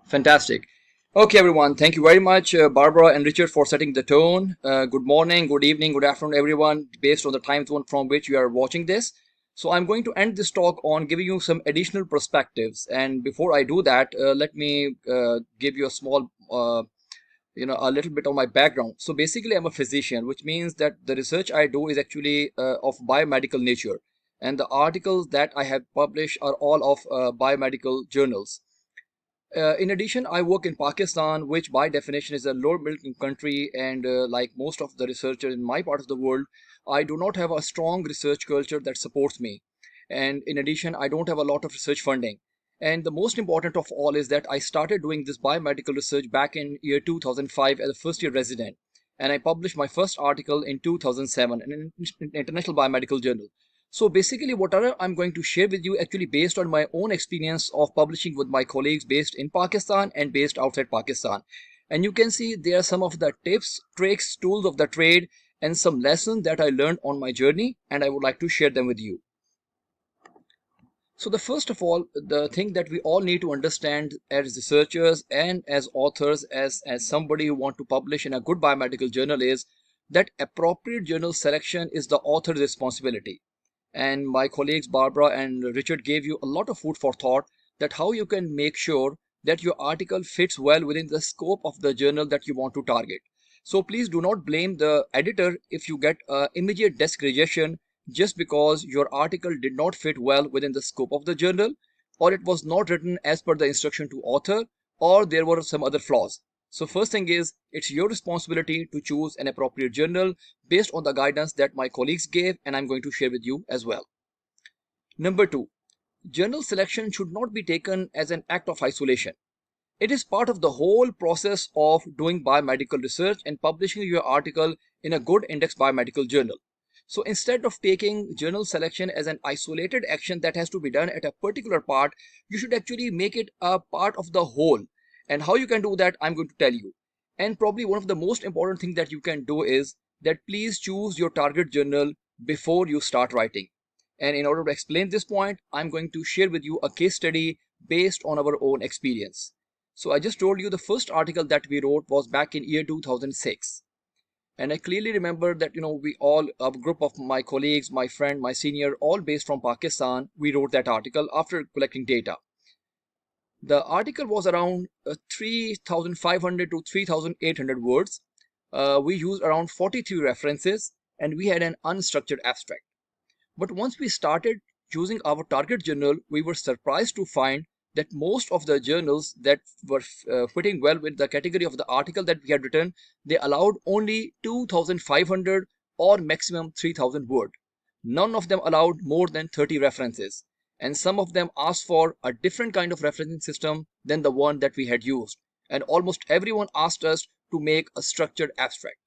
Fantastic. Okay, everyone. Thank you very much, Barbara and Richard, for setting the tone. Good morning, good evening, good afternoon, everyone, based on the time zone from which you are watching this. So, I'm going to end this talk on giving you some additional perspectives. And before I do that, let me give you a small, a little bit of my background. So, basically, I'm a physician, which means that the research I do is actually of biomedical nature. And the articles that I have published are all of biomedical journals. In addition, I work in Pakistan, which by definition is a low middle income country, and like most of the researchers in my part of the world, I do not have a strong research culture that supports me. And in addition, I don't have a lot of research funding. And the most important of all is that I started doing this biomedical research back in year 2005 as a first year resident. And I published my first article in 2007 in an international biomedical journal. So basically, whatever I'm going to share with you actually based on my own experience of publishing with my colleagues based in Pakistan and based outside Pakistan. And you can see there are some of the tips, tricks, tools of the trade, and some lessons that I learned on my journey, and I would like to share them with you. So the first of all, the thing that we all need to understand as researchers and as authors, as somebody who want to publish in a good biomedical journal is that appropriate journal selection is the author's responsibility. And my colleagues Barbara and Richard gave you a lot of food for thought that how you can make sure that your article fits well within the scope of the journal that you want to target. So please do not blame the editor if you get immediate desk rejection just because your article did not fit well within the scope of the journal, or it was not written as per the instruction to author, or there were some other flaws. So first thing is, it's your responsibility to choose an appropriate journal based on the guidance that my colleagues gave, and I'm going to share with you as well. Number two, journal selection should not be taken as an act of isolation. It is part of the whole process of doing biomedical research and publishing your article in a good index biomedical journal. So instead of taking journal selection as an isolated action that has to be done at a particular part, you should actually make it a part of the whole. And how you can do that, I'm going to tell you. And probably one of the most important things that you can do is that please choose your target journal before you start writing. And in order to explain this point, I'm going to share with you a case study based on our own experience. So I just told you the first article that we wrote was back in year 2006. And I clearly remember that, we all, a group of my colleagues, my friend, my senior, all based from Pakistan, we wrote that article after collecting data. The article was around 3,500 to 3,800 words. We used around 43 references and we had an unstructured abstract. But once we started using our target journal, we were surprised to find that most of the journals that were fitting well with the category of the article that we had written, they allowed only 2,500 or maximum 3,000 word. None of them allowed more than 30 references. And some of them asked for a different kind of referencing system than the one that we had used. And almost everyone asked us to make a structured abstract.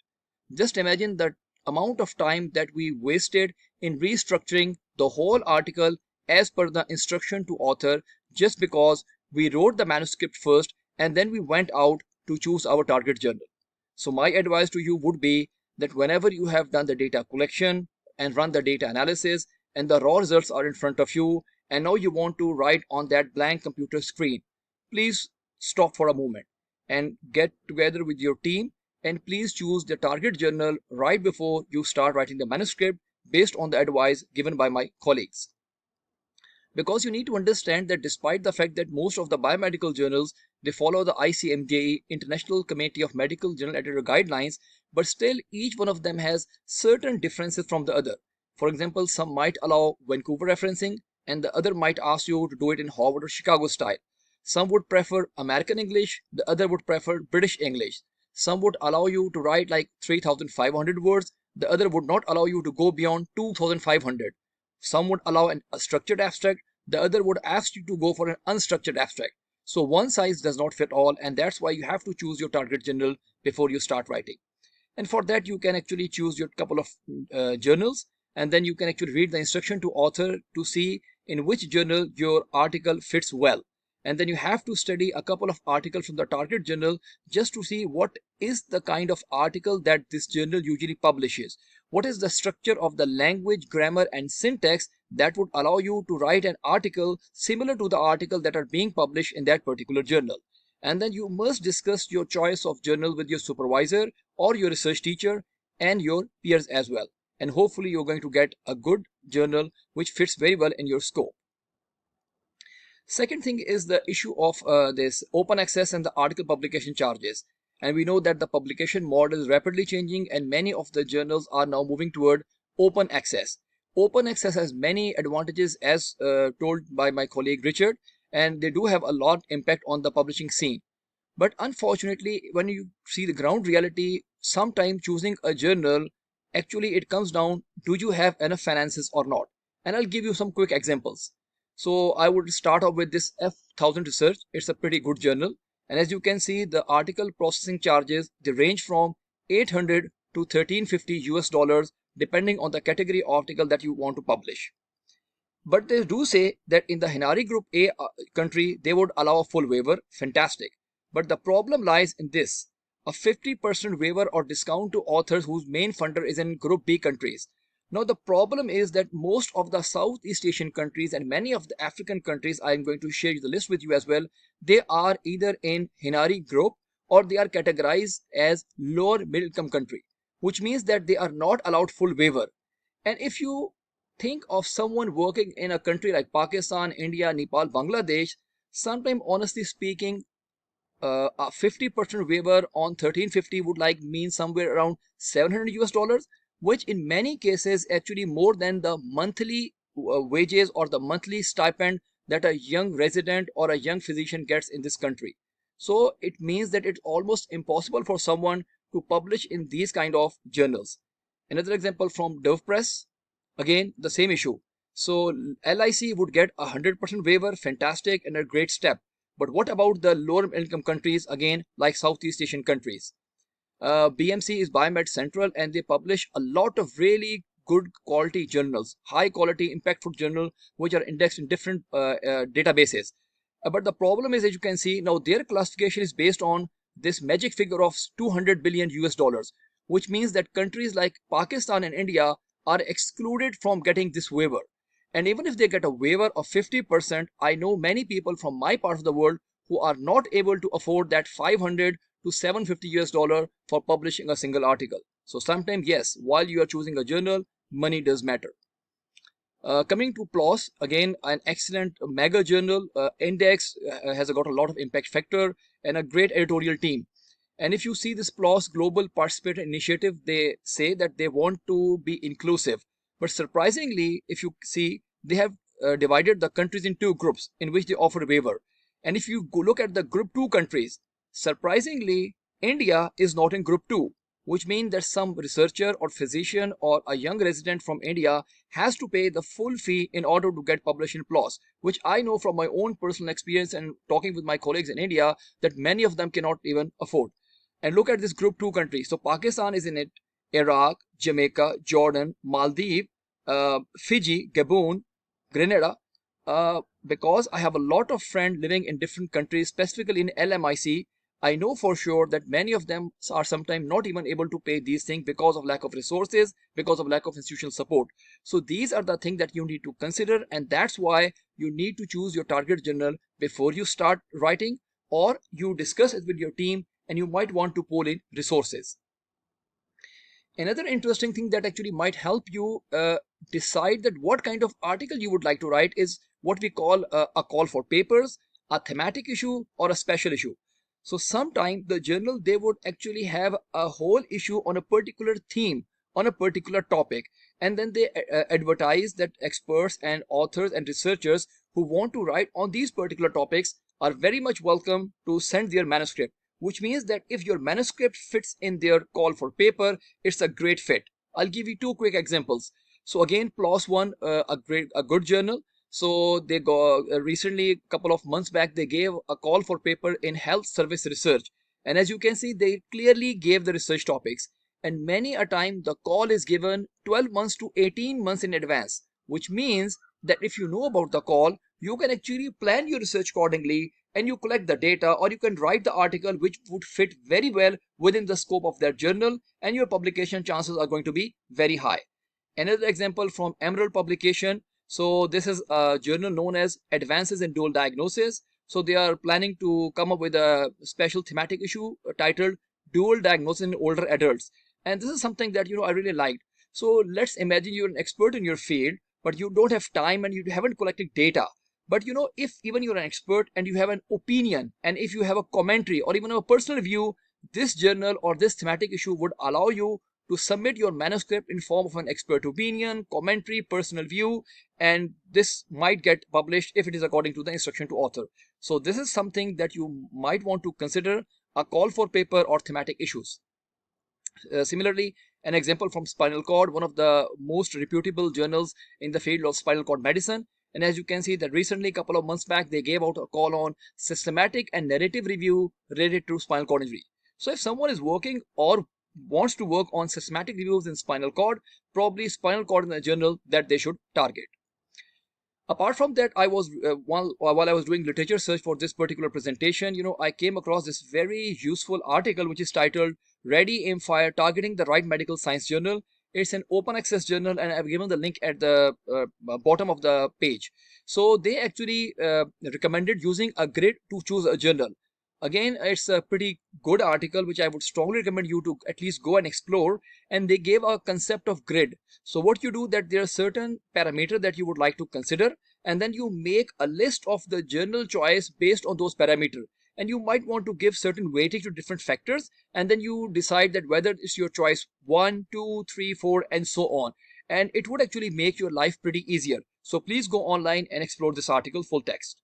Just imagine the amount of time that we wasted in restructuring the whole article as per the instruction to author just because we wrote the manuscript first and then we went out to choose our target journal. So my advice to you would be that whenever you have done the data collection and run the data analysis and the raw results are in front of you and now you want to write on that blank computer screen, please stop for a moment and get together with your team and please choose the target journal right before you start writing the manuscript based on the advice given by my colleagues. Because you need to understand that despite the fact that most of the biomedical journals they follow the ICMJE International Committee of Medical Journal Editor guidelines, but still each one of them has certain differences from the other. For example, some might allow Vancouver referencing and the other might ask you to do it in Harvard or Chicago style. Some would prefer American English, the other would prefer British English. Some would allow you to write like 3,500 words, the other would not allow you to go beyond 2,500. Some would allow a structured abstract, the other would ask you to go for an unstructured abstract. So one size does not fit all, and that's why you have to choose your target journal before you start writing. And for that, you can actually choose your couple of journals, and then you can actually read the instruction to author to see in which journal your article fits well. And then you have to study a couple of articles from the target journal just to see what is the kind of article that this journal usually publishes. What is the structure of the language, grammar, and syntax that would allow you to write an article similar to the article that are being published in that particular journal. And then you must discuss your choice of journal with your supervisor or your research teacher and your peers as well. And hopefully you're going to get a good journal which fits very well in your scope. Second thing is the issue of this open access and the article publication charges. And we know that the publication model is rapidly changing and many of the journals are now moving toward open access. Open access has many advantages as told by my colleague Richard, and they do have a lot impact on the publishing scene. But unfortunately, when you see the ground reality, sometimes choosing a journal, actually it comes down, do you have enough finances or not? And I'll give you some quick examples. So I would start off with this F1000 Research. It's a pretty good journal. And as you can see, the article processing charges, they range from 800 to 1350 US dollars, depending on the category article that you want to publish. But they do say that in the Hinari Group A country, they would allow a full waiver. Fantastic. But the problem lies in this. A 50% waiver or discount to authors whose main funder is in Group B countries. Now the problem is that most of the Southeast Asian countries and many of the African countries, I am going to share the list with you as well, they are either in Hinari Group or they are categorized as lower middle income country, which means that they are not allowed full waiver. And if you think of someone working in a country like Pakistan, India, Nepal, Bangladesh, sometime honestly speaking, a 50% waiver on 1350 would like mean somewhere around 700 US dollars, which in many cases actually more than the monthly wages or the monthly stipend that a young resident or a young physician gets in this country. So it means that it's almost impossible for someone to publish in these kind of journals. Another example from Dove Press, again the same issue. So LIC would get a 100% waiver, fantastic and a great step. But what about the lower income countries, again like Southeast Asian countries? BMC is Biomed Central and they publish a lot of really good quality journals, high quality impactful journal which are indexed in different databases. But the problem is, as you can see now, their classification is based on this magic figure of 200 billion US dollars, which means that countries like Pakistan and India are excluded from getting this waiver. And even if they get a waiver of 50%, I know many people from my part of the world who are not able to afford that 500 to 750 US dollar for publishing a single article. So sometimes, yes, while you are choosing a journal, money does matter. Coming to PLOS, again, an excellent mega journal. Index has got a lot of impact factor and a great editorial team. And if you see this PLOS Global Participatory Initiative, they say that they want to be inclusive. But surprisingly, if you see, they have divided the countries in two groups in which they offer a waiver. And if you go look at the group 2 countries, surprisingly, India is not in group 2, which means that some researcher or physician or a young resident from India has to pay the full fee in order to get published in PLOS, which I know from my own personal experience and talking with my colleagues in India that many of them cannot even afford. And look at this group 2 country. So Pakistan is in it, Iraq, Jamaica, Jordan, Maldives, Fiji, Gabon, Grenada. Because I have a lot of friends living in different countries, specifically in LMIC, I know for sure that many of them are sometimes not even able to pay these things because of lack of resources, because of lack of institutional support. So these are the things that you need to consider, and that's why you need to choose your target journal before you start writing, or you discuss it with your team and you might want to pull in resources. Another interesting thing that actually might help you decide that what kind of article you would like to write is what we call a call for papers, a thematic issue, or a special issue. So sometimes the journal, they would actually have a whole issue on a particular theme, on a particular topic, and then they advertise that experts and authors and researchers who want to write on these particular topics are very much welcome to send their manuscript, which means that if your manuscript fits in their call for paper, it's a great fit. I'll give you two quick examples. So again, PLOS One, a good journal. So they go recently, a couple of months back, they gave a call for paper in health service research. And as you can see, they clearly gave the research topics. And many a time, the call is given 12 months to 18 months in advance, which means that if you know about the call, you can actually plan your research accordingly and you collect the data, or you can write the article which would fit very well within the scope of that journal, and your publication chances are going to be very high. Another example from Emerald Publication. So this is a journal known as Advances in Dual Diagnosis. So they are planning to come up with a special thematic issue titled Dual Diagnosis in Older Adults. And this is something that, I really liked. So let's imagine you're an expert in your field, but you don't have time and you haven't collected data. But if even you're an expert and you have an opinion, and if you have a commentary or even a personal view, this journal or this thematic issue would allow you to submit your manuscript in form of an expert opinion, commentary, personal view, and this might get published if it is according to the instruction to author. So this is something that you might want to consider, a call for paper or thematic issues. Similarly, an example from Spinal Cord, one of the most reputable journals in the field of spinal cord medicine. And as you can see that recently, a couple of months back, they gave out a call on systematic and narrative review related to spinal cord injury. So if someone is working or wants to work on systematic reviews in spinal cord, probably spinal cord in a journal that they should target. Apart from that, I was while I was doing literature search for this particular presentation, I came across this very useful article which is titled Ready Aim Fire Targeting the Right Medical Science Journal. It's an open access journal and I've given the link at the bottom of the page. So they actually recommended using a grid to choose a journal. Again, it's a pretty good article which I would strongly recommend you to at least go and explore, and they gave a concept of grid. So what you do, that there are certain parameters that you would like to consider, and then you make a list of the journal choice based on those parameters, and you might want to give certain weightage to different factors, and then you decide that whether it's your choice 1, 2, 3, 4 and so on, and it would actually make your life pretty easier. So please go online and explore this article full text.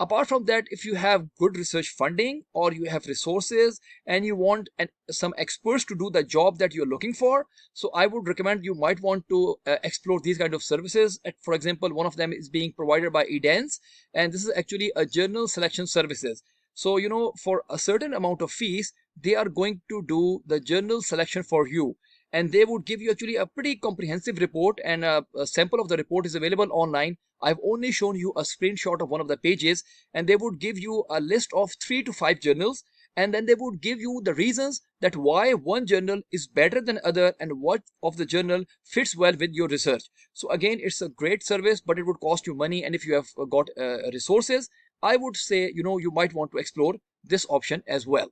Apart from that, if you have good research funding or you have resources and you want some experts to do the job that you're looking for, so I would recommend you might want to explore these kind of services. For example, one of them is being provided by Edens, and this is actually a journal selection services. So for a certain amount of fees, they are going to do the journal selection for you, and they would give you actually a pretty comprehensive report, and a sample of the report is available online. I've only shown you a screenshot of one of the pages, and they would give you a list of 3 to 5 journals, and then they would give you the reasons that why one journal is better than other and what of the journal fits well with your research. So again, it's a great service, but it would cost you money, and if you have got resources, I would say you might want to explore this option as well.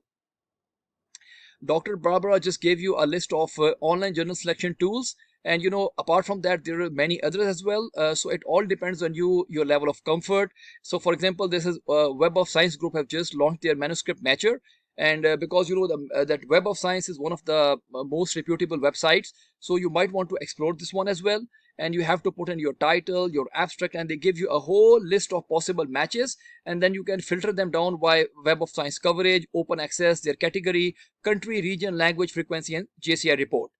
Dr. Barbara just gave you a list of online journal selection tools, and apart from that, there are many others as well. So it all depends on your level of comfort. So for example, this is Web of Science group have just launched their manuscript matcher, and because that Web of Science is one of the most reputable websites, so you might want to explore this one as well. And you have to put in your title, your abstract, and they give you a whole list of possible matches, and then you can filter them down by Web of Science coverage, open access, their category, country, region, language, frequency, and JCI report.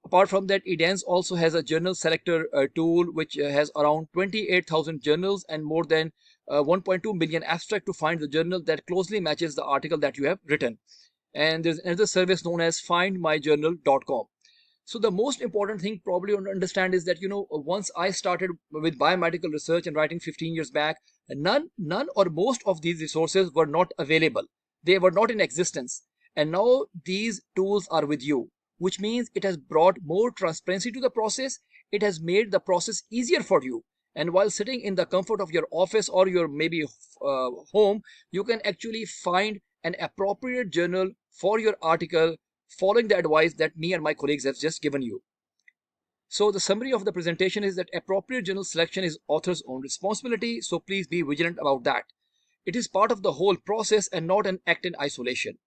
Apart from that, Edens also has a journal selector tool which has around 28,000 journals and more than 1.2 million abstract to find the journal that closely matches the article that you have written. And there's another service known as findmyjournal.com. So the most important thing probably to understand is that once I started with biomedical research and writing 15 years back, none or most of these resources were not available. They were not in existence, and now these tools are with you, which means it has brought more transparency to the process. It has made the process easier for you, and while sitting in the comfort of your office or your maybe home, you can actually find an appropriate journal for your article, following the advice that me and my colleagues have just given you. So the summary of the presentation is that appropriate journal selection is author's own responsibility, so please be vigilant about that. It is part of the whole process and not an act in isolation.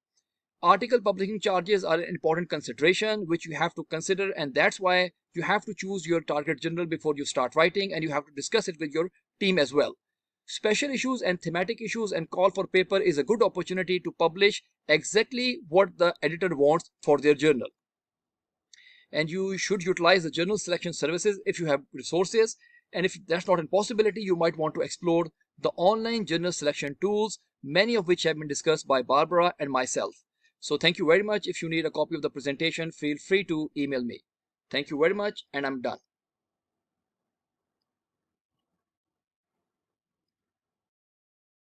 Article publishing charges are an important consideration which you have to consider, and that's why you have to choose your target journal before you start writing, and you have to discuss it with your team as well. Special issues and thematic issues and call for paper is a good opportunity to publish exactly what the editor wants for their journal. And you should utilize the journal selection services if you have resources. And if that's not a possibility, you might want to explore the online journal selection tools, many of which have been discussed by Barbara and myself. So thank you very much. If you need a copy of the presentation, feel free to email me. Thank you very much, and I'm done.